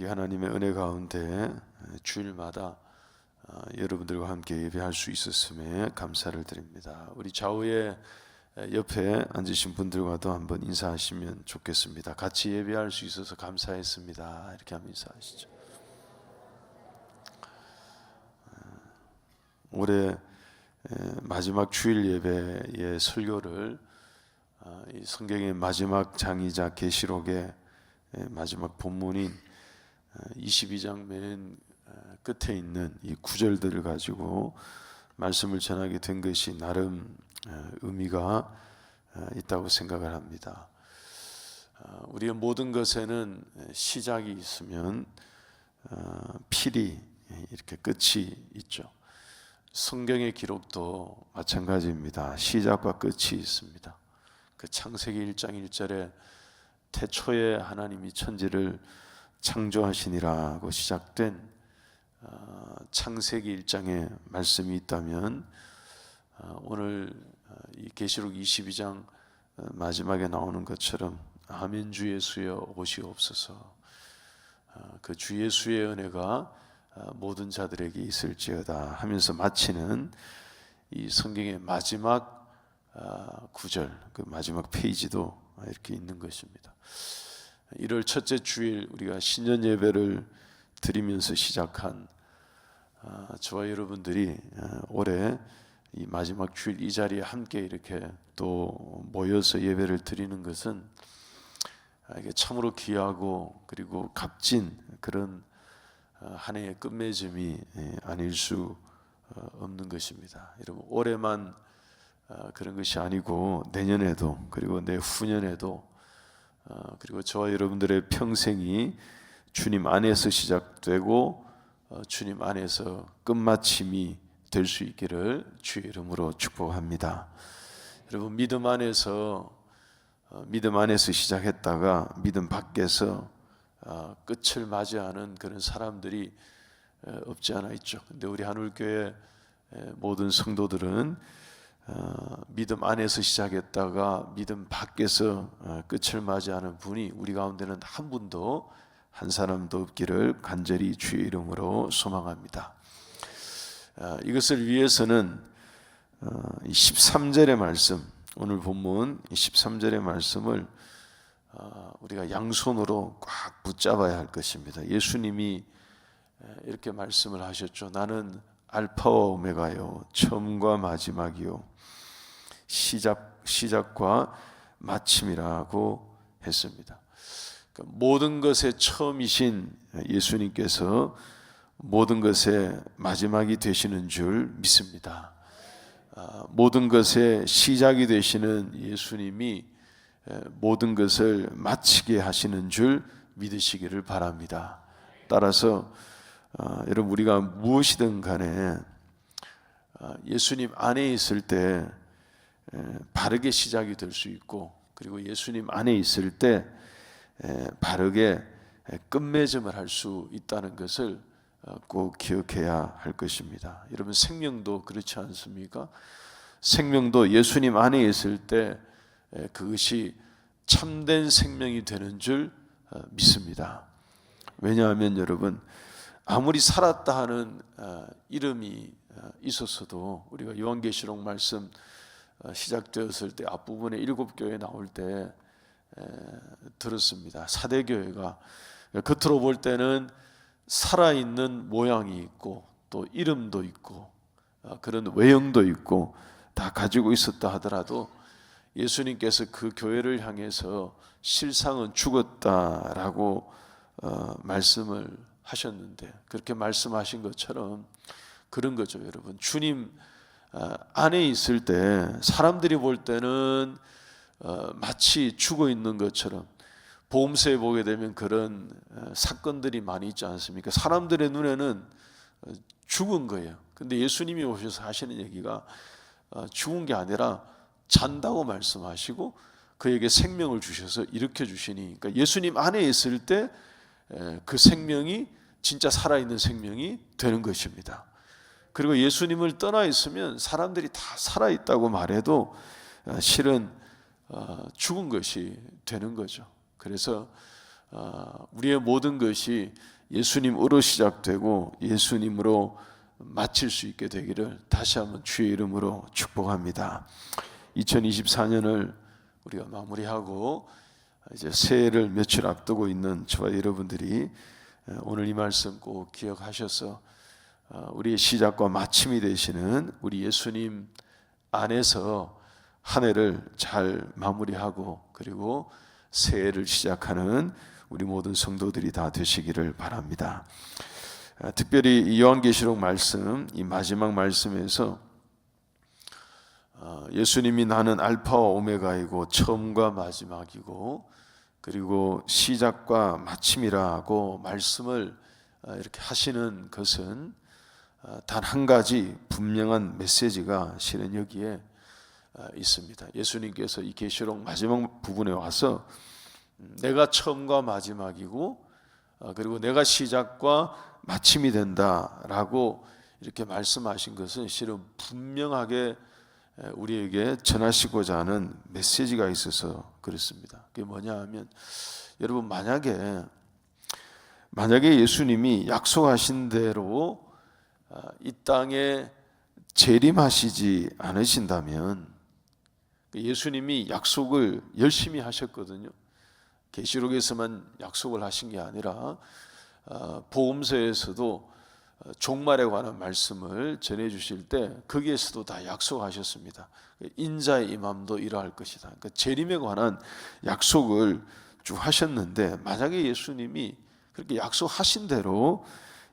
우리 하나님의 은혜 가운데 주일마다 여러분들과 함께 예배할 수 있었음에 감사를 드립니다. 우리 좌우에 옆에 앉으신 분들과도 한번 인사하시면 좋겠습니다. 같이 예배할 수 있어서 감사했습니다. 이렇게 한번 인사하시죠. 올해 마지막 주일 예배의 설교를 이 성경의 마지막 장이자 계시록의 마지막 본문인 22장 맨 끝에 있는 이 구절들을 가지고 말씀을 전하게 된 것이 나름 의미가 있다고 생각을 합니다. 우리의 모든 것에는 시작이 있으면 필히 이렇게 끝이 있죠. 성경의 기록도 마찬가지입니다. 시작과 끝이 있습니다. 그 창세기 1장 1절에 태초에 하나님이 천지를 창조하시니라고 시작된 창세기 1장의 말씀이 있다면 오늘 이 계시록 22장 마지막에 나오는 것처럼 아멘 주 예수여 오시옵소서, 그 주 예수의 은혜가 모든 자들에게 있을지어다 하면서 마치는 이 성경의 마지막 구절, 그 마지막 페이지도 이렇게 있는 것입니다. 1월 첫째 주일 우리가 신년 예배를 드리면서 시작한 저와 여러분들이 올해 이 마지막 주일 이 자리에 함께 이렇게 또 모여서 예배를 드리는 것은 이게 참으로 귀하고 그리고 값진 그런 한 해의 끝맺음이 아닐 수 없는 것입니다. 여러분, 올해만 그런 것이 아니고 내년에도 그리고 내후년에도 그리고 저와 여러분들의 평생이 주님 안에서 시작되고 주님 안에서 끝마침이 될 수 있기를 주의 이름으로 축복합니다. 여러분, 믿음 안에서 시작했다가 믿음 밖에서 끝을 맞이하는 그런 사람들이 없지 않아 있죠. 근데 우리 한울교회 모든 성도들은 믿음 안에서 시작했다가 믿음 밖에서 끝을 맞이하는 분이 우리 가운데는 한 사람도 없기를 간절히 주의 이름으로 소망합니다. 이것을 위해서는 13절의 말씀, 오늘 본문 13절의 말씀을 우리가 양손으로 꽉 붙잡아야 할 것입니다. 예수님이 이렇게 말씀을 하셨죠. 나는 알파와 오메가요, 처음과 마지막이요, 시작과 마침이라고 했습니다. 그러니까 모든 것의 처음이신 예수님께서 모든 것의 마지막이 되시는 줄 믿습니다. 모든 것의 시작이 되시는 예수님이 모든 것을 마치게 하시는 줄 믿으시기를 바랍니다. 따라서 여러분, 우리가 무엇이든 간에 예수님 안에 있을 때 바르게 시작이 될 수 있고, 그리고 예수님 안에 있을 때 바르게 끝맺음을 할 수 있다는 것을 꼭 기억해야 할 것입니다. 여러분, 생명도 그렇지 않습니까? 생명도 예수님 안에 있을 때 그것이 참된 생명이 되는 줄 믿습니다. 왜냐하면 여러분, 아무리 살았다 하는 이름이 있었어도 우리가 요한계시록 말씀 시작되었을 때 앞부분에 7교회 나올 때 들었습니다. 사대교회가 겉으로 볼 때는 살아있는 모양이 있고 또 이름도 있고 그런 외형도 있고 다 가지고 있었다 하더라도 예수님께서 그 교회를 향해서 실상은 죽었다라고 말씀을 하셨는데, 그렇게 말씀하신 것처럼 그런 거죠. 여러분, 주님 안에 있을 때 사람들이 볼 때는 마치 죽어 있는 것처럼, 보험서에 보게 되면 그런 사건들이 많이 있지 않습니까? 사람들의 눈에는 죽은 거예요. 근데 예수님이 오셔서 하시는 얘기가 죽은 게 아니라 잔다고 말씀하시고 그에게 생명을 주셔서 일으켜 주시니, 그러니까 예수님 안에 있을 때 그 생명이 진짜 살아있는 생명이 되는 것입니다. 그리고 예수님을 떠나 있으면 사람들이 다 살아있다고 말해도 실은 죽은 것이 되는 거죠. 그래서 우리의 모든 것이 예수님으로 시작되고 예수님으로 마칠 수 있게 되기를 다시 한번 주의 이름으로 축복합니다. 2024년을 우리가 마무리하고 이제 새해를 며칠 앞두고 있는 저와 여러분들이 오늘 이 말씀 꼭 기억하셔서 우리의 시작과 마침이 되시는 우리 예수님 안에서 한 해를 잘 마무리하고 그리고 새해를 시작하는 우리 모든 성도들이 다 되시기를 바랍니다. 특별히 이 요한계시록 말씀, 이 마지막 말씀에서 예수님이 나는 알파와 오메가이고 처음과 마지막이고 그리고 시작과 마침이라고 말씀을 이렇게 하시는 것은 단 한 가지 분명한 메시지가 실은 여기에 있습니다. 예수님께서 이 계시록 마지막 부분에 와서 내가 처음과 마지막이고 그리고 내가 시작과 마침이 된다라고 이렇게 말씀하신 것은 실은 분명하게 우리에게 전하시고자 하는 메시지가 있어서 그렇습니다. 그게 뭐냐 하면 여러분 만약에 예수님이 약속하신 대로 이 땅에 재림하시지 않으신다면 예수님이 약속을 열심히 하셨거든요. 계시록에서만 약속을 하신 게 아니라 복음서에서도 종말에 관한 말씀을 전해 주실 때 거기에서도 다 약속하셨습니다. 인자의 임함도 이러할 것이다. 그러니까 재림에 관한 약속을 쭉 하셨는데 만약에 예수님이 그렇게 약속하신 대로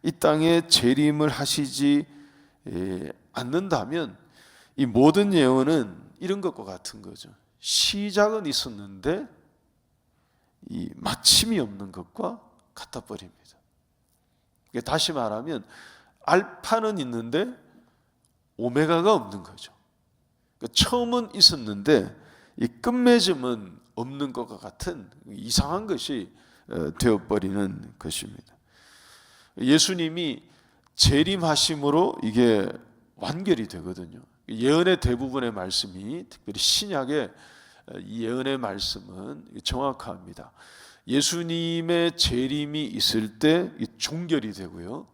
이 땅에 재림을 하시지 않는다면 이 모든 예언은 이런 것과 같은 거죠. 시작은 있었는데 이 마침이 없는 것과 같아 버립니다. 다시 말하면 알파는 있는데 오메가가 없는 거죠. 그러니까 처음은 있었는데 이 끝맺음은 없는 것과 같은 이상한 것이 되어버리는 것입니다. 예수님이 재림하심으로 이게 완결이 되거든요. 예언의 대부분의 말씀이 특별히 신약의 이 예언의 말씀은 정확합니다. 예수님의 재림이 있을 때 종결이 되고요.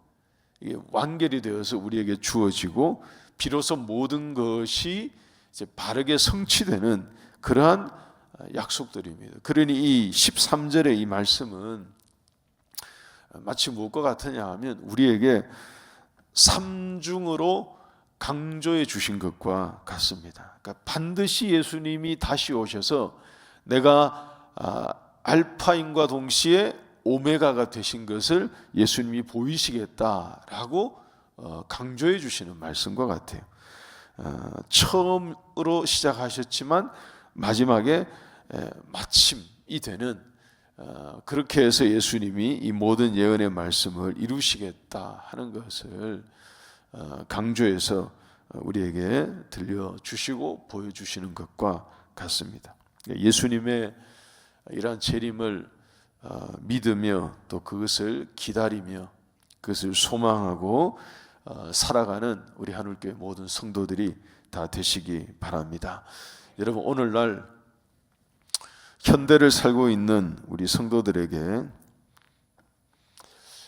이게 완결이 되어서 우리에게 주어지고 비로소 모든 것이 이제 바르게 성취되는 그러한 약속들입니다. 그러니 이 13절의 이 말씀은 마치 무엇과 같으냐 하면 우리에게 삼중으로 강조해 주신 것과 같습니다. 그러니까 반드시 예수님이 다시 오셔서 내가 알파인과 동시에 오메가가 되신 것을 예수님이 보이시겠다라고 강조해 주시는 말씀과 같아요. 처음으로 시작하셨지만 마지막에 마침이 되는 그렇게 해서 예수님이 이 모든 예언의 말씀을 이루시겠다 하는 것을 강조해서 우리에게 들려주시고 보여주시는 것과 같습니다. 예수님의 이러한 재림을 믿으며 또 그것을 기다리며 그것을 소망하고 살아가는 우리 하늘교회 모든 성도들이 다 되시기 바랍니다. 여러분 오늘날 현대를 살고 있는 우리 성도들에게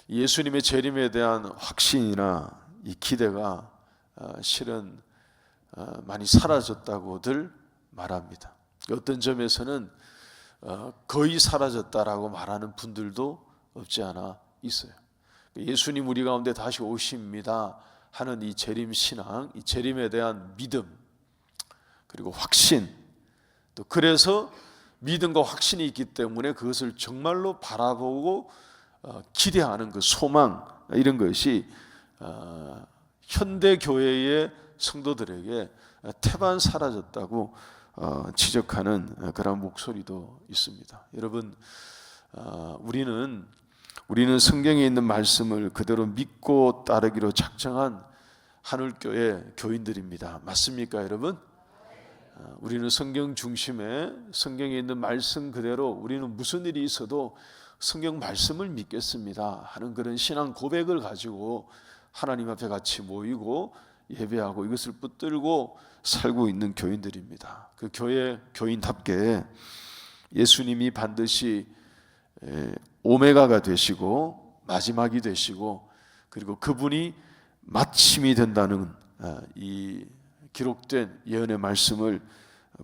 예수님의 재림에 대한 확신이나 이 기대가 실은 많이 사라졌다고들 말합니다. 어떤 점에서는 거의 사라졌다라고 말하는 분들도 없지 않아 있어요. 예수님 우리 가운데 다시 오십니다 하는 이 재림 신앙, 이 재림에 대한 믿음 그리고 확신, 또 그래서 믿음과 확신이 있기 때문에 그것을 정말로 바라보고 기대하는 그 소망, 이런 것이 현대 교회의 성도들에게 태반 사라졌다고 지적하는 그런 목소리도 있습니다. 여러분, 우리는 성경에 있는 말씀을 그대로 믿고 따르기로 작정한 하늘교회 교인들입니다. 맞습니까, 여러분? 우리는 성경 중심에 성경에 있는 말씀 그대로 우리는 무슨 일이 있어도 성경 말씀을 믿겠습니다 하는 그런 신앙 고백을 가지고 하나님 앞에 같이 모이고 예배하고 이것을 붙들고 살고 있는 교인들입니다. 그 교인답게 예수님이 반드시 오메가가 되시고 마지막이 되시고 그리고 그분이 마침이 된다는 이 기록된 예언의 말씀을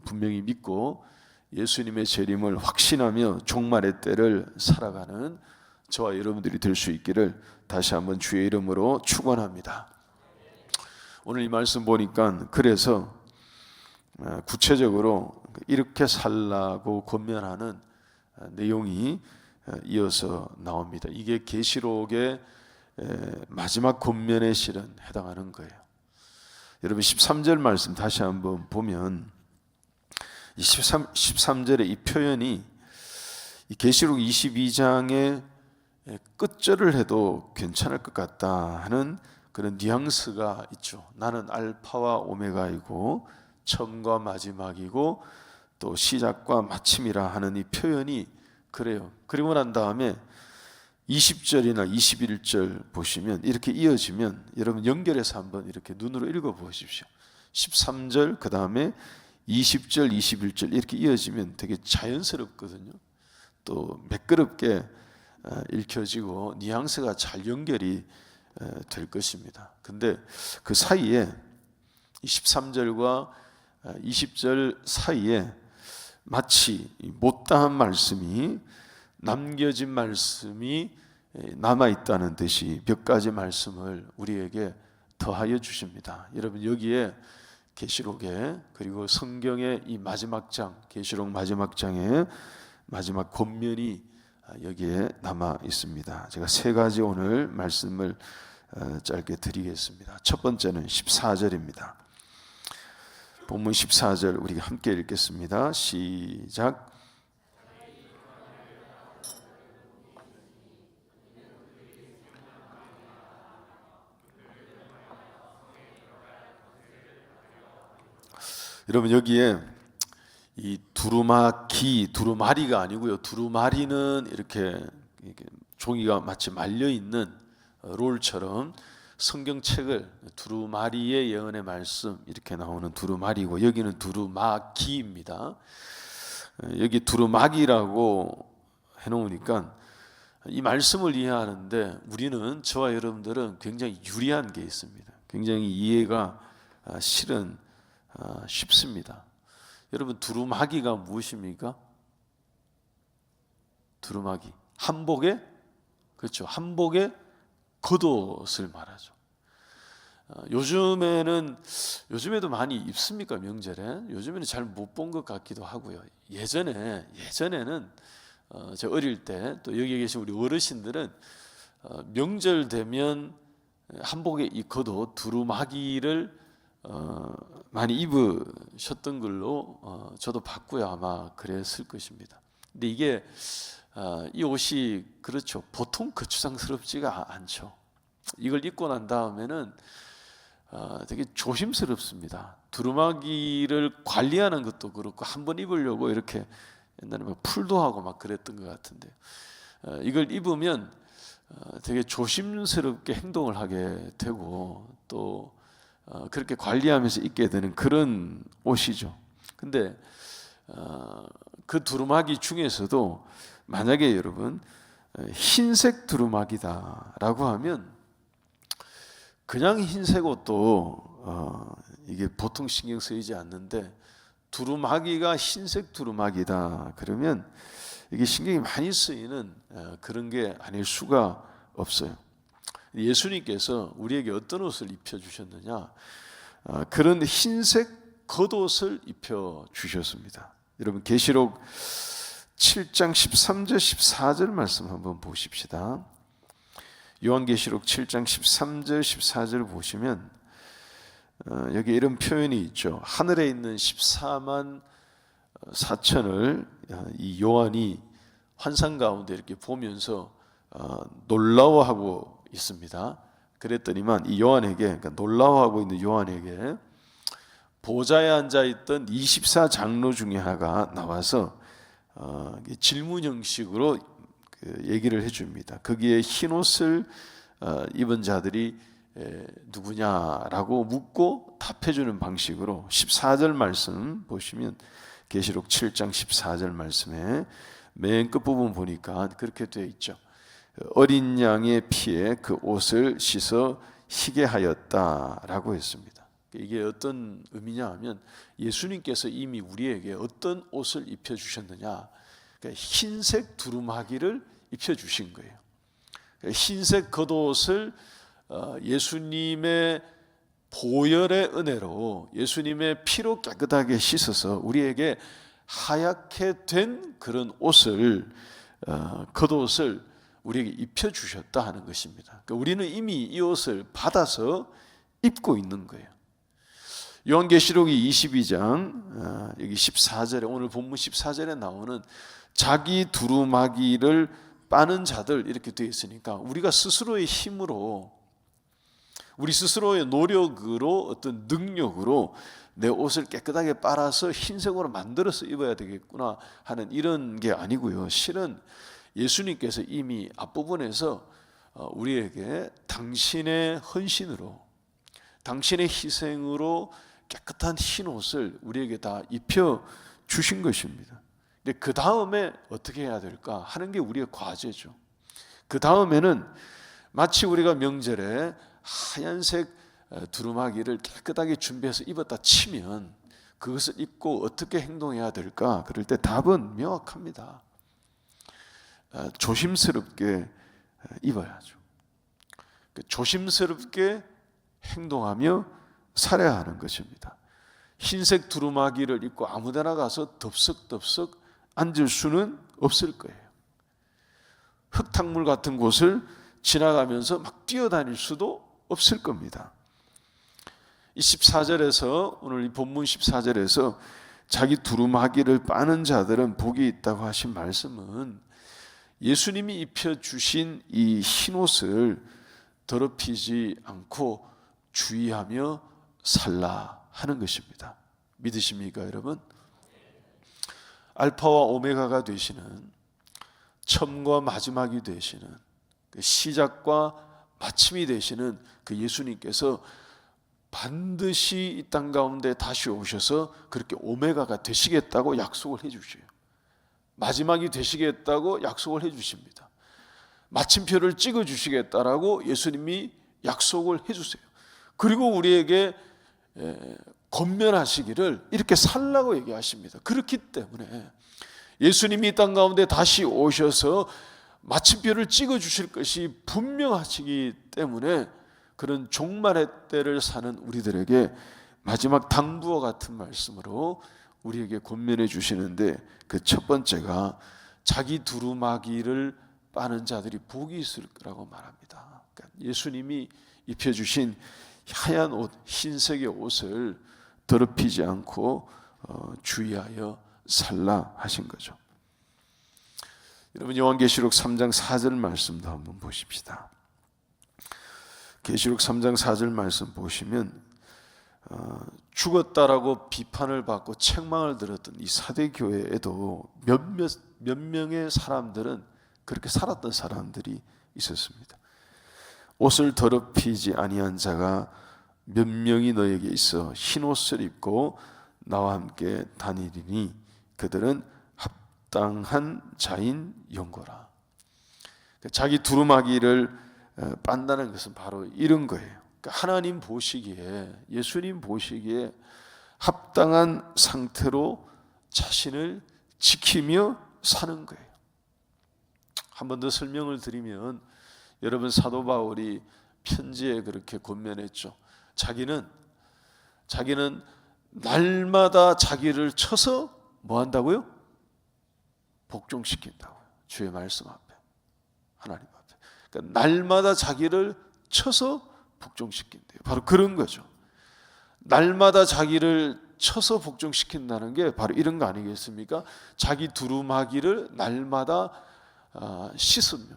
분명히 믿고 예수님의 재림을 확신하며 종말의 때를 살아가는 저와 여러분들이 될 수 있기를 다시 한번 주의 이름으로 축원합니다. 오늘 이 말씀 보니까 그래서 구체적으로 이렇게 살라고 권면하는 내용이 이어서 나옵니다. 이게 계시록의 마지막 권면에 실은 해당하는 거예요. 여러분 13절 말씀 다시 한번 보면 이 13절의 이 표현이 이 계시록 22장의 끝절을 해도 괜찮을 것 같다 하는 그런 뉘앙스가 있죠. 나는 알파와 오메가이고 처음과 마지막이고 또 시작과 마침이라 하는 이 표현이 그래요. 그리고 난 다음에 20절이나 21절 보시면 이렇게 이어지면 여러분 연결해서 한번 이렇게 눈으로 읽어 보십시오. 13절 그 다음에 20절 21절 이렇게 이어지면 되게 자연스럽거든요. 또 매끄럽게 읽혀지고 뉘앙스가 잘 연결이 될 것입니다. 근데 그 사이에 13절과 20절 사이에 마치 못다한 말씀이 남겨진 말씀이 남아있다는 듯이 몇 가지 말씀을 우리에게 더하여 주십니다. 여러분 여기에 계시록에 그리고 성경의 이 마지막 장 계시록 마지막 장의 마지막 권면이 여기에 남아 있습니다. 제가 세 가지 오늘 말씀을 짧게 드리겠습니다. 첫 번째는 14절입니다. 본문 14절 우리 함께 읽겠습니다. 시작. 여러분 여기에 이 두루마리가 아니고요. 두루마리는 이렇게 종이가 마치 말려 있는 롤처럼 성경책을 두루마리의 예언의 말씀 이렇게 나오는 두루마리고 여기는 두루마기입니다. 여기 두루마기라고 해놓으니까 이 말씀을 이해하는데 우리는 저와 여러분들은 굉장히 유리한 게 있습니다. 굉장히 이해가 실은 쉽습니다. 여러분 두루마기가 무엇입니까? 두루마기 한복에 그렇죠. 한복에 겉옷을 말하죠. 요즘에도 많이 입습니까 명절에? 요즘에는 잘 못 본 것 같기도 하고요. 예전에는 저 어릴 때 또 여기 계신 우리 어르신들은 명절 되면 한복에 이 겉옷 두루마기를 많이 입으셨던 걸로 저도 봤고요. 아마 그랬을 것입니다. 근데 이게 이 옷이 그렇죠. 보통 거추장스럽지가 않죠. 이걸 입고 난 다음에는 되게 조심스럽습니다. 두루마기를 관리하는 것도 그렇고 한번 입으려고 이렇게 옛날에 막 풀도 하고 막 그랬던 것 같은데 이걸 입으면 되게 조심스럽게 행동을 하게 되고 또 그렇게 관리하면서 입게 되는 그런 옷이죠. 근데 그 두루마기 중에서도 만약에 여러분 흰색 두루마기다라고 하면 그냥 흰색 옷도 이게 보통 신경 쓰이지 않는데 두루마기가 흰색 두루마기다 그러면 이게 신경이 많이 쓰이는 그런 게 아닐 수가 없어요. 예수님께서 우리에게 어떤 옷을 입혀주셨느냐 그런 흰색 겉옷을 입혀주셨습니다. 여러분 계시록 7장 13절 14절 말씀 한번 보십시다. 요한계시록 7장 13절 14절 보시면 여기 이런 표현이 있죠. 하늘에 있는 14만 4천을 이 요한이 환상 가운데 이렇게 보면서 놀라워하고 있습니다. 그랬더니만 이 요한에게 그러니까 놀라워하고 있는 요한에게 보좌에 앉아있던 24장로 중에 하나가 나와서 질문 형식으로 얘기를 해줍니다. 거기에 흰옷을 입은 자들이 누구냐라고 묻고 답해주는 방식으로 14절 말씀 보시면 계시록 7장 14절 말씀에 맨 끝부분 보니까 그렇게 되어 있죠. 어린 양의 피에 그 옷을 씻어 희게 하였다라고 했습니다. 이게 어떤 의미냐 하면 예수님께서 이미 우리에게 어떤 옷을 입혀주셨느냐, 그러니까 흰색 두루마기를 입혀주신 거예요. 흰색 겉옷을 예수님의 보혈의 은혜로, 예수님의 피로 깨끗하게 씻어서 우리에게 하얗게 된 그런 옷을, 겉옷을 우리에게 입혀주셨다 하는 것입니다. 그러니까 우리는 이미 이 옷을 받아서 입고 있는 거예요. 요한계시록이 22장 여기 14절에, 오늘 본문 14절에 나오는 자기 두루마기를 빠는 자들 이렇게 되어 있으니까 우리가 스스로의 힘으로, 우리 스스로의 노력으로, 어떤 능력으로 내 옷을 깨끗하게 빨아서 흰색으로 만들어서 입어야 되겠구나 하는 이런 게 아니고요. 실은 예수님께서 이미 앞부분에서 우리에게 당신의 헌신으로, 당신의 희생으로 깨끗한 흰 옷을 우리에게 다 입혀 주신 것입니다. 근데 그 다음에 어떻게 해야 될까 하는 게 우리의 과제죠. 그 다음에는 마치 우리가 명절에 하얀색 두루마기를 깨끗하게 준비해서 입었다 치면 그것을 입고 어떻게 행동해야 될까? 그럴 때 답은 명확합니다. 조심스럽게 입어야죠. 조심스럽게 행동하며 살아야 하는 것입니다. 흰색 두루마기를 입고 아무데나 가서 덥석덥석 앉을 수는 없을 거예요. 흙탕물 같은 곳을 지나가면서 막 뛰어다닐 수도 없을 겁니다. 이 14절에서, 오늘 이 본문 14절에서 자기 두루마기를 빠는 자들은 복이 있다고 하신 말씀은 예수님이 입혀주신 이 흰옷을 더럽히지 않고 주의하며 살라 하는 것입니다. 믿으십니까, 여러분? 알파와 오메가가 되시는, 처음과 마지막이 되시는, 시작과 마침이 되시는 그 예수님께서 반드시 이 땅 가운데 다시 오셔서 그렇게 오메가가 되시겠다고 약속을 해주셔요. 마지막이 되시겠다고 약속을 해주십니다. 마침표를 찍어주시겠다라고 예수님이 약속을 해주세요. 그리고 우리에게 권면하시기를 이렇게 살라고 얘기하십니다. 그렇기 때문에 예수님이 이 땅 가운데 다시 오셔서 마침표를 찍어주실 것이 분명하시기 때문에 그런 종말의 때를 사는 우리들에게 마지막 당부와 같은 말씀으로 우리에게 권면해 주시는데, 그 첫 번째가 자기 두루마기를 빠는 자들이 복이 있을 거라고 말합니다. 그러니까 예수님이 입혀주신 하얀 옷, 흰색의 옷을 더럽히지 않고 주의하여 살라 하신 거죠. 여러분, 요한계시록 3장 4절 말씀도 한번 보십시다. 계시록 3장 4절 말씀 보시면 죽었다라고 비판을 받고 책망을 들었던 이 사대 교회에도 몇 명의 사람들은 그렇게 살았던 사람들이 있었습니다. 옷을 더럽히지 아니한 자가 몇 명이 너에게 있어 흰 옷을 입고 나와 함께 다니리니 그들은 합당한 자인 영거라. 자기 두루마기를 빤다는 것은 바로 이런 거예요. 하나님 보시기에, 예수님 보시기에 합당한 상태로 자신을 지키며 사는 거예요. 한 번 더 설명을 드리면, 여러분, 사도 바울이 편지에 그렇게 권면했죠. 자기는 날마다 자기를 쳐서 뭐 한다고요? 복종시킨다고요. 주의 말씀 앞에, 하나님 앞에. 그러니까 날마다 자기를 쳐서 복종시킨대요. 바로 그런 거죠. 날마다 자기를 쳐서 복종시킨다는 게 바로 이런 거 아니겠습니까? 자기 두루마기를 날마다 씻으며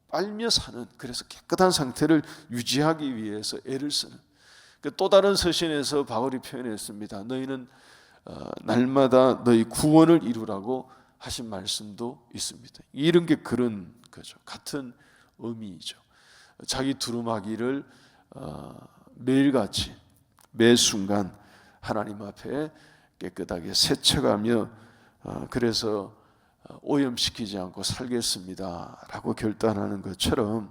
빨며 사는, 그래서 깨끗한 상태를 유지하기 위해서 애를 쓰는. 또 다른 서신에서 바울이 표현했습니다. 너희는 날마다 너희 구원을 이루라고 하신 말씀도 있습니다. 이런 게 그런 거죠. 같은 의미이죠. 자기 두루마기를 매일같이 매 순간 하나님 앞에 깨끗하게 세척하며, 그래서 오염시키지 않고 살겠습니다 라고 결단하는 것처럼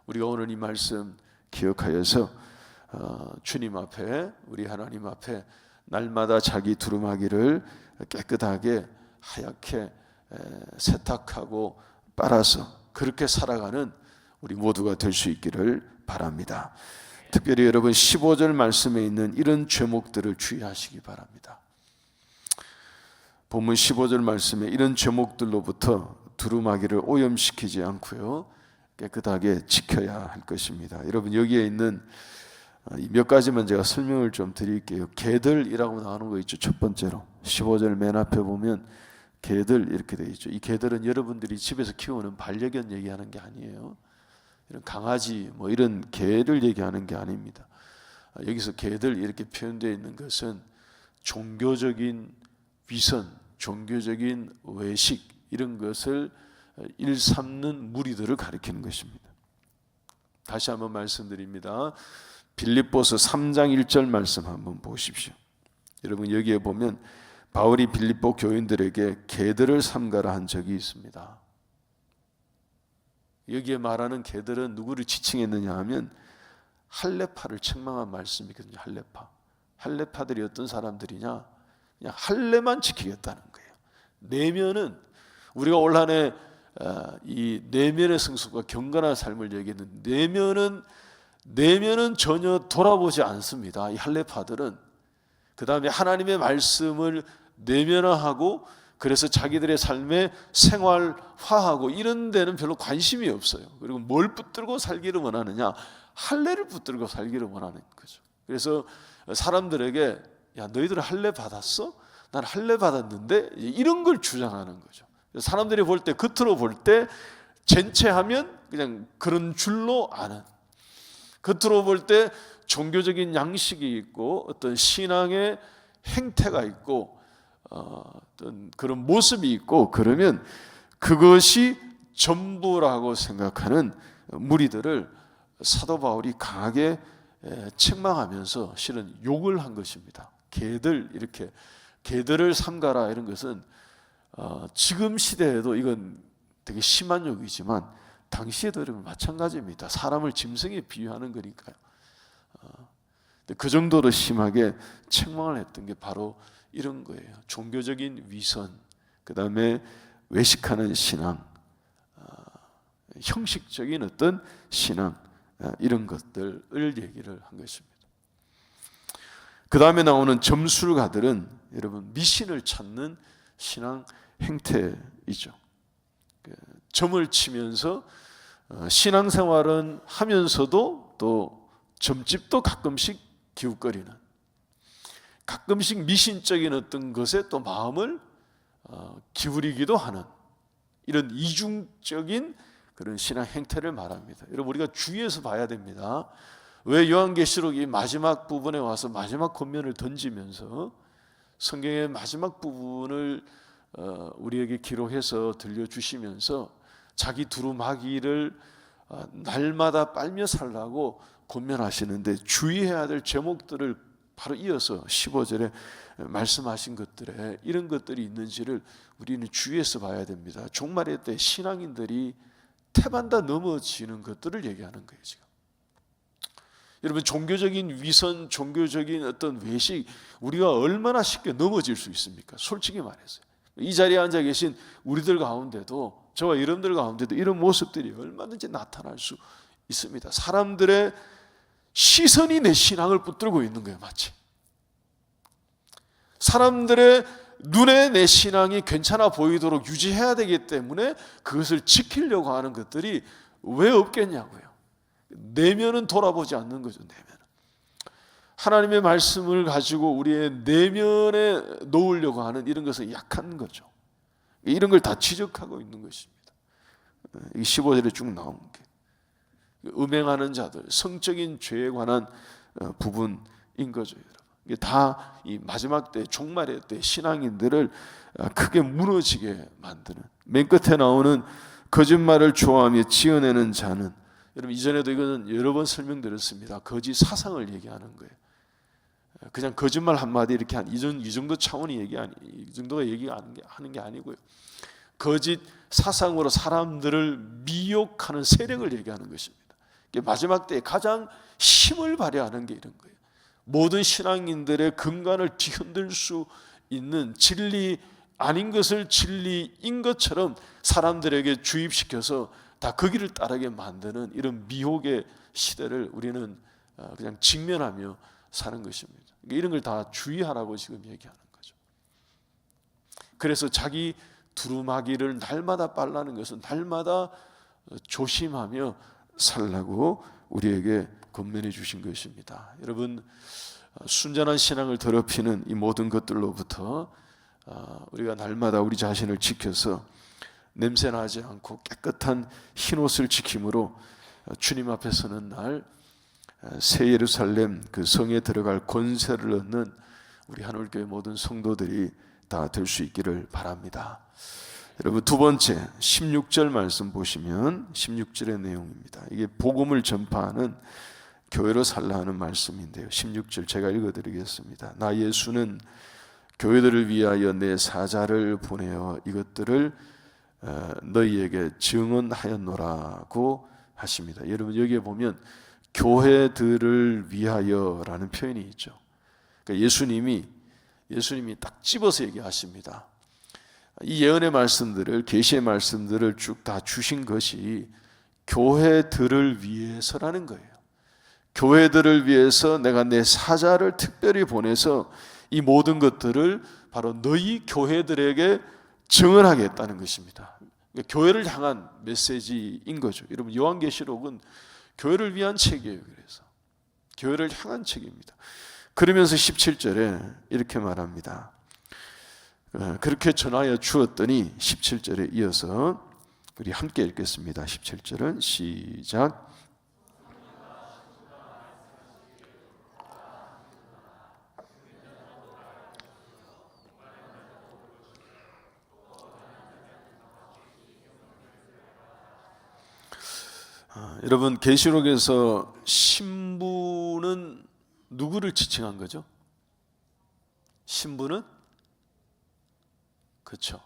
우리가 오늘 이 말씀 기억하여서 주님 앞에, 우리 하나님 앞에 날마다 자기 두루마기를 깨끗하게 하얗게 세탁하고 빨아서 그렇게 살아가는 우리 모두가 될 수 있기를 바랍니다. 특별히 여러분 15절 말씀에 있는 이런 죄목들을 주의하시기 바랍니다. 본문 15절 말씀에 이런 죄목들로부터 두루마기를 오염시키지 않고요, 깨끗하게 지켜야 할 것입니다. 여러분 여기에 있는 몇 가지만 제가 설명을 좀 드릴게요. 개들이라고 나오는 거 있죠. 첫 번째로 15절 맨 앞에 보면 개들 이렇게 되어 있죠. 이 개들은 여러분들이 집에서 키우는 반려견 얘기하는 게 아니에요. 이런 강아지 뭐 이런 개를 얘기하는 게 아닙니다. 여기서 개들 이렇게 표현되어 있는 것은 종교적인 위선, 종교적인 외식 이런 것을 일삼는 무리들을 가리키는 것입니다. 다시 한번 말씀드립니다. 빌립보서 3장 1절 말씀 한번 보십시오. 여러분 여기에 보면 바울이 빌립보 교인들에게 개들을 삼가라 한 적이 있습니다. 여기에 말하는 개들은 누구를 지칭했느냐 하면 할례파를 책망한 말씀이거든요. 할례파들이 어떤 사람들이냐, 그냥 할례만 지키겠다는 거예요. 내면은 우리가 올 한 해 이 내면의 성숙과 경건한 삶을 얘기했는데 내면은 전혀 돌아보지 않습니다. 이 할례파들은. 그 다음에 하나님의 말씀을 내면화하고 그래서 자기들의 삶에 생활화하고 이런 데는 별로 관심이 없어요. 그리고 뭘 붙들고 살기를 원하느냐? 할례를 붙들고 살기를 원하는 거죠. 그래서 사람들에게 야 너희들 할례 받았어? 난 할례 받았는데 이런 걸 주장하는 거죠. 사람들이 볼 때 겉으로 볼 때 젠체하면 그냥 그런 줄로 아는, 겉으로 볼 때 종교적인 양식이 있고 어떤 신앙의 행태가 있고 어떤 그런 모습이 있고 그러면 그것이 전부라고 생각하는 무리들을 사도 바울이 강하게 책망하면서 실은 욕을 한 것입니다. 개들을 삼가라 이런 것은 지금 시대에도 이건 되게 심한 욕이지만 당시에도 마찬가지입니다. 사람을 짐승에 비유하는 거니까요. 그 정도로 심하게 책망을 했던 게 바로 이런 거예요. 종교적인 위선, 그 다음에 외식하는 신앙, 형식적인 어떤 신앙, 이런 것들을 얘기를 한 것입니다. 그 다음에 나오는 점술가들은 여러분 미신을 찾는 신앙 행태이죠. 점을 치면서 신앙생활은 하면서도 또 점집도 가끔씩 기웃거리는, 가끔씩 미신적인 어떤 것에 또 마음을 기울이기도 하는 이런 이중적인 그런 신앙 행태를 말합니다. 여러분 우리가 주의해서 봐야 됩니다. 왜 요한계시록이 마지막 부분에 와서 마지막 권면을 던지면서 성경의 마지막 부분을 우리에게 기록해서 들려주시면서 자기 두루마기를 날마다 빨며 살라고 권면하시는데 주의해야 될 제목들을 바로 이어서 15절에 말씀하신 것들에 이런 것들이 있는지를 우리는 주의해서 봐야 됩니다. 종말의 때 신앙인들이 태반다 넘어지는 것들을 얘기하는 거예요. 지금 여러분 종교적인 위선, 종교적인 어떤 외식, 우리가 얼마나 쉽게 넘어질 수 있습니까? 솔직히 말해서 이 자리에 앉아 계신 우리들 가운데도, 저와 여러분들 가운데도 이런 모습들이 얼마든지 나타날 수 있습니다. 사람들의 시선이 내 신앙을 붙들고 있는 거예요. 마치 사람들의 눈에 내 신앙이 괜찮아 보이도록 유지해야 되기 때문에 그것을 지키려고 하는 것들이 왜 없겠냐고요. 내면은 돌아보지 않는 거죠. 내면은 하나님의 말씀을 가지고 우리의 내면에 놓으려고 하는 이런 것은 약한 거죠. 이런 걸 다 지적하고 있는 것입니다. 이 15절에 쭉 나온 게 음행하는 자들, 성적인 죄에 관한 부분인 거죠. 이게 다 이 마지막 때, 종말의 때 신앙인들을 크게 무너지게 만드는, 맨 끝에 나오는 거짓말을 좋아하며 지어내는 자는, 여러분 이전에도 이거는 여러 번 설명드렸습니다. 거짓 사상을 얘기하는 거예요. 그냥 거짓말 한마디 이렇게 이 정도 차원이 이 정도가 얘기하는 게 아니고요. 거짓 사상으로 사람들을 미혹하는 세력을 얘기하는 것입니다. 마지막 때에 가장 힘을 발휘하는 게 이런 거예요. 모든 신앙인들의 근간을 뒤흔들 수 있는 진리 아닌 것을 진리인 것처럼 사람들에게 주입시켜서 다 그 길을 따르게 만드는 이런 미혹의 시대를 우리는 그냥 직면하며 사는 것입니다. 이런 걸 다 주의하라고 지금 얘기하는 거죠. 그래서 자기 두루마기를 날마다 빨라는 것은 날마다 조심하며 살라고 우리에게 권면해 주신 것입니다. 여러분, 순전한 신앙을 더럽히는 이 모든 것들로부터 우리가 날마다 우리 자신을 지켜서 냄새나지 않고 깨끗한 흰옷을 지킴으로 주님 앞에 서는 날 새 예루살렘 그 성에 들어갈 권세를 얻는 우리 하늘교회 모든 성도들이 다 될 수 있기를 바랍니다. 여러분, 두 번째 16절 말씀 보시면 16절의 내용입니다. 이게 복음을 전파하는 교회로 살라 하는 말씀인데요. 16절 제가 읽어드리겠습니다. 나 예수는 교회들을 위하여 내 사자를 보내어 이것들을 너희에게 증언하였노라고 하십니다. 여러분, 여기에 보면 교회들을 위하여라는 표현이 있죠. 그러니까 예수님이 딱 집어서 얘기하십니다. 이 예언의 말씀들을, 계시의 말씀들을 쭉 다 주신 것이 교회들을 위해서라는 거예요. 교회들을 위해서 내가 내 사자를 특별히 보내서 이 모든 것들을 바로 너희 교회들에게 증언하겠다는 것입니다. 그러니까 교회를 향한 메시지인 거죠. 여러분, 요한계시록은 교회를 위한 책이에요. 그래서 교회를 향한 책입니다. 그러면서 17절에 이렇게 말합니다. 그렇게 전하여 주었더니 17절에 이어서 우리 함께 읽겠습니다. 17절은 시작. 여러분, 계시록에서 신부는 누구를 지칭한 거죠? 신부는 그렇죠.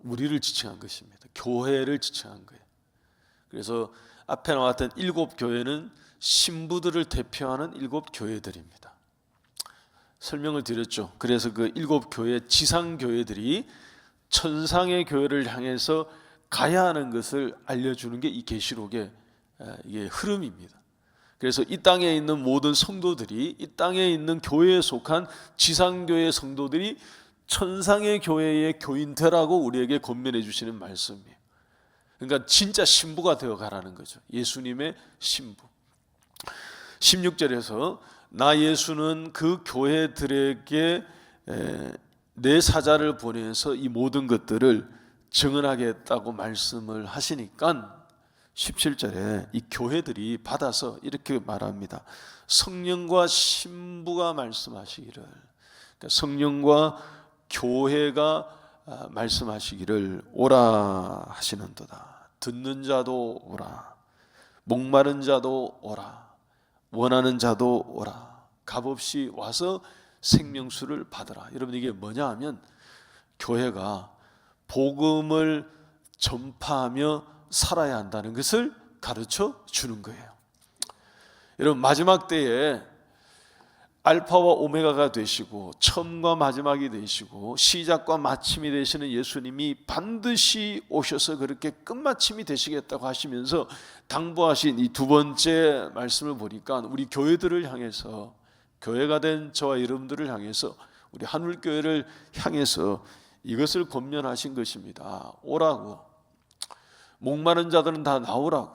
우리를 지칭한 것입니다. 교회를 지칭한 거예요. 그래서 앞에 나왔던 7 교회는 신부들을 대표하는 7 교회들입니다. 설명을 드렸죠. 그래서 그 7 교회 지상 교회들이 천상의 교회를 향해서 가야 하는 것을 알려주는 게 이 계시록의 이게 흐름입니다. 그래서 이 땅에 있는 모든 성도들이, 이 땅에 있는 교회에 속한 지상교회 성도들이 천상의 교회의 교인 되라고 우리에게 권면해 주시는 말씀이에요. 그러니까 진짜 신부가 되어 가라는 거죠. 예수님의 신부. 16절에서 나 예수는 그 교회들에게 내 사자를 보내서 이 모든 것들을 증언하겠다고 말씀을 하시니까 17절에 이 교회들이 받아서 이렇게 말합니다. 성령과 신부가 말씀하시기를, 그러니까 성령과 교회가 말씀하시기를 오라 하시는도다. 듣는 자도 오라, 목마른 자도 오라, 원하는 자도 오라, 값없이 와서 생명수를 받으라. 여러분, 이게 뭐냐 하면 교회가 복음을 전파하며 살아야 한다는 것을 가르쳐 주는 거예요. 여러분, 마지막 때에 알파와 오메가가 되시고 처음과 마지막이 되시고 시작과 마침이 되시는 예수님이 반드시 오셔서 그렇게 끝마침이 되시겠다고 하시면서 당부하신 이 두 번째 말씀을 보니까 우리 교회들을 향해서, 교회가 된 저와 여러분들을 향해서, 우리 한울교회를 향해서 이것을 권면하신 것입니다. 오라고, 목마른 자들은 다 나오라고,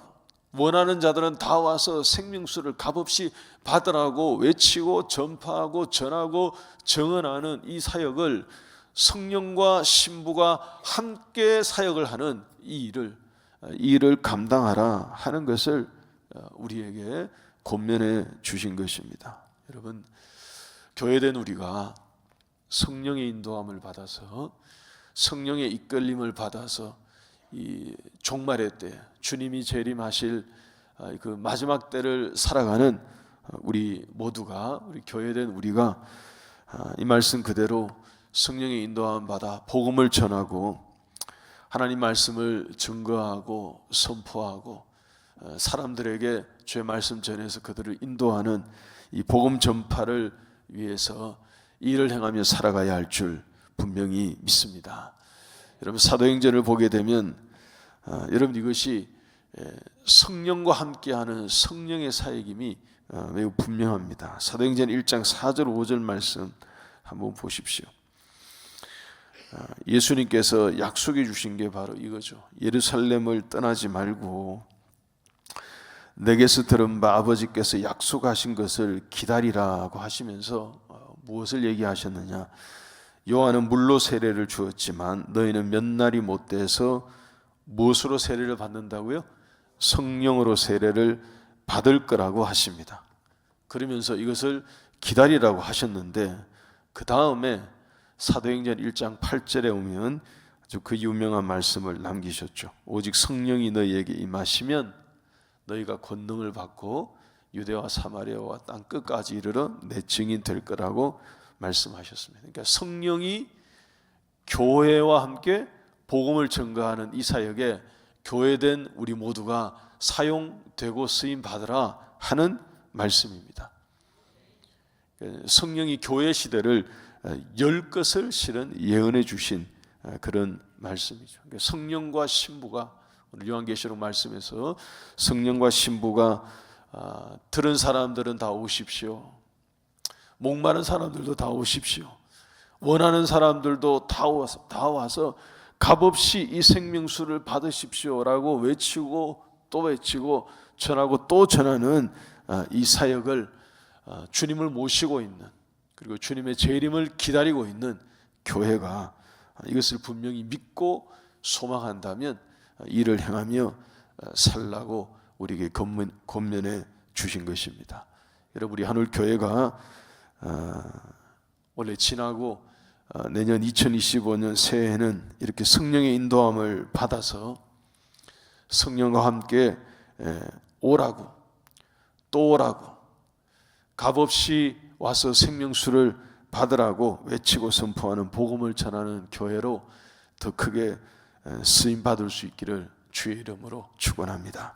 원하는 자들은 다 와서 생명수를 값없이 받으라고 외치고 전파하고 전하고 증언하는 이 사역을 성령과 신부가 함께 사역을 하는 이 일을 감당하라 하는 것을 우리에게 권면해 주신 것입니다. 여러분, 교회된 우리가 성령의 인도함을 받아서, 성령의 이끌림을 받아서 이 종말의 때 주님이 재림하실 그 마지막 때를 살아가는 우리 모두가, 우리 교회된 우리가 이 말씀 그대로 성령의 인도함 받아 복음을 전하고 하나님 말씀을 증거하고 선포하고 사람들에게 주의 말씀 전해서 그들을 인도하는 이 복음 전파를 위해서 일을 행하며 살아가야 할 줄 분명히 믿습니다. 여러분, 사도행전을 보게 되면 여러분, 이것이 성령과 함께하는 성령의 사역임이 매우 분명합니다. 사도행전 1장 4절 5절 말씀 한번 보십시오. 예수님께서 약속해 주신 게 바로 이거죠. 예루살렘을 떠나지 말고 내게서 들은 바 아버지께서 약속하신 것을 기다리라고 하시면서 무엇을 얘기하셨느냐? 요한은 물로 세례를 주었지만 너희는 몇 날이 못 돼서 무엇으로 세례를 받는다고요? 성령으로 세례를 받을 거라고 하십니다. 그러면서 이것을 기다리라고 하셨는데, 그 다음에 사도행전 1장 8절에 오면 아주 그 유명한 말씀을 남기셨죠. 오직 성령이 너희에게 임하시면 너희가 권능을 받고 유대와 사마리아와 땅 끝까지 이르러 내 증인 될 거라고 말씀하셨습니다. 그러니까 성령이 교회와 함께 복음을 전가하는 이 사역에 교회된 우리 모두가 사용되고 쓰임 받으라 하는 말씀입니다. 성령이 교회 시대를 열 것을 실은 예언해 주신 그런 말씀이죠. 성령과 신부가, 오늘 요한계시록 말씀에서 성령과 신부가 들은 사람들은 다 오십시오. 목마른 사람들도 다 오십시오. 원하는 사람들도 다 와서 값없이 이 생명수를 받으십시오라고 외치고 또 외치고 전하고 또 전하는 이 사역을 주님을 모시고 있는, 그리고 주님의 재림을 기다리고 있는 교회가 이것을 분명히 믿고 소망한다면 일을 행하며 살라고 우리에게 권면해 주신 것입니다. 여러분, 우리 한울교회가 원래 지나고 내년 2025년 새해에는 이렇게 성령의 인도함을 받아서 성령과 함께 오라고 또 오라고 값없이 와서 생명수를 받으라고 외치고 선포하는 복음을 전하는 교회로 더 크게 쓰임 받을 수 있기를 주의 이름으로 축원합니다.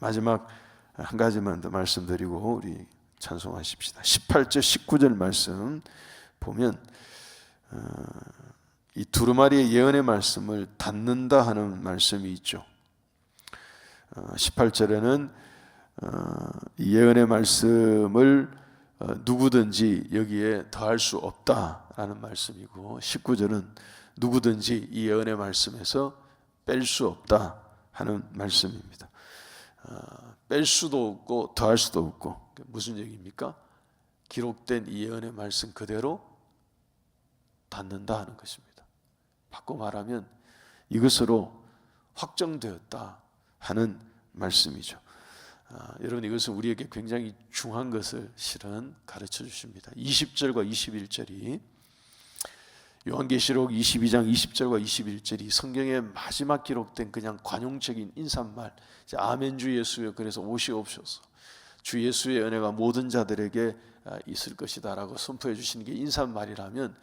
마지막 한 가지만 더 말씀드리고 우리 찬송하십시다. 18절 19절 말씀 보면 이 두루마리의 예언의 말씀을 닫는다 하는 말씀이 있죠. 18절에는 이 예언의 말씀을 누구든지 여기에 더할 수 없다라는 말씀이고, 19절은 누구든지 이 예언의 말씀에서 뺄 수 없다 하는 말씀입니다. 뺄 수도 없고 더할 수도 없고, 무슨 얘기입니까? 기록된 이 예언의 말씀 그대로 닫는다 하는 것입니다. 바꿔 말하면 이것으로 확정되었다 하는 말씀이죠. 여러분, 이것은 우리에게 굉장히 중요한 것을 실은 가르쳐 주십니다. 20절과 21절이, 요한계시록 22장 20절과 21절이 성경의 마지막 기록된 그냥 관용적인 인사말, 아멘 주 예수여 그래서 오시옵소서, 주 예수의 은혜가 모든 자들에게 있을 것이다 라고 선포해 주시는 게 인사말이라면,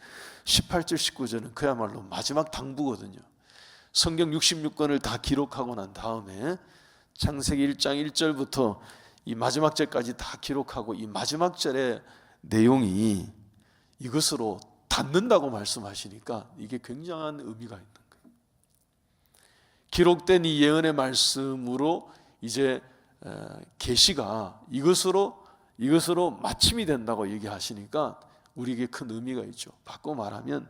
18절 19절은 그야말로 마지막 당부거든요. 성경 66권을 다 기록하고 난 다음에 창세기 1장 1절부터 이 마지막 절까지 다 기록하고, 이 마지막 절의 내용이 이것으로 닫는다고 말씀하시니까 이게 굉장한 의미가 있는 거예요. 기록된 이 예언의 말씀으로 이제 계시가 이것으로 마침이 된다고 얘기하시니까 우리에게 큰 의미가 있죠. 바꿔 말하면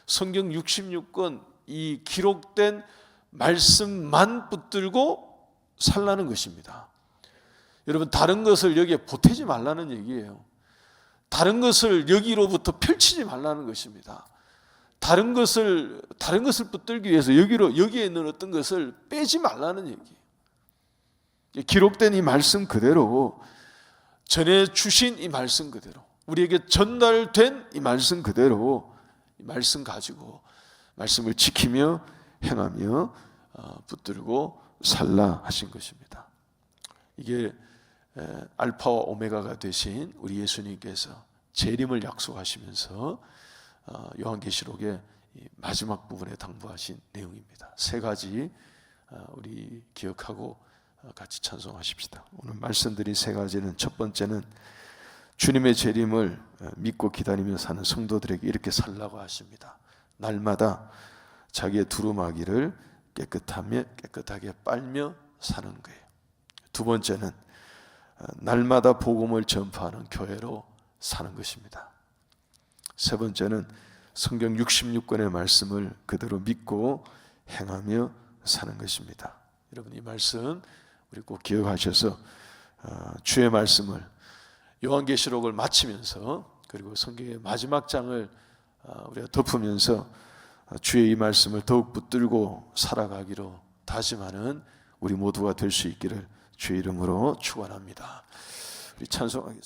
성경 66권 이 기록된 말씀만 붙들고 살라는 것입니다. 여러분, 다른 것을 여기에 보태지 말라는 얘기예요. 다른 것을 여기로부터 펼치지 말라는 것입니다. 다른 것을 붙들기 위해서 여기에 있는 어떤 것을 빼지 말라는 얘기예요. 기록된 이 말씀 그대로, 전해 주신 이 말씀 그대로, 우리에게 전달된 이 말씀 그대로, 이 말씀 가지고 말씀을 지키며 행하며 붙들고 살라 하신 것입니다. 이게 알파와 오메가가 되신 우리 예수님께서 재림을 약속하시면서 요한계시록에 이 마지막 부분에 당부하신 내용입니다. 세 가지 우리 기억하고 같이 찬송하십시다. 오늘 말씀드린 세 가지는, 첫 번째는 주님의 재림을 믿고 기다리며 사는 성도들에게 이렇게 살라고 하십니다. 날마다 자기의 두루마기를 깨끗하게 빨며 사는 거예요. 두 번째는 날마다 복음을 전파하는 교회로 사는 것입니다. 세 번째는 성경 66권의 말씀을 그대로 믿고 행하며 사는 것입니다. 여러분, 이 말씀 우리 꼭 기억하셔서 주의 말씀을 요한계시록을 마치면서, 그리고 성경의 마지막 장을 우리가 덮으면서 주의 이 말씀을 더욱 붙들고 살아가기로 다짐하는 우리 모두가 될 수 있기를 주의 이름으로 축원합니다. 우리 찬송하겠습니다.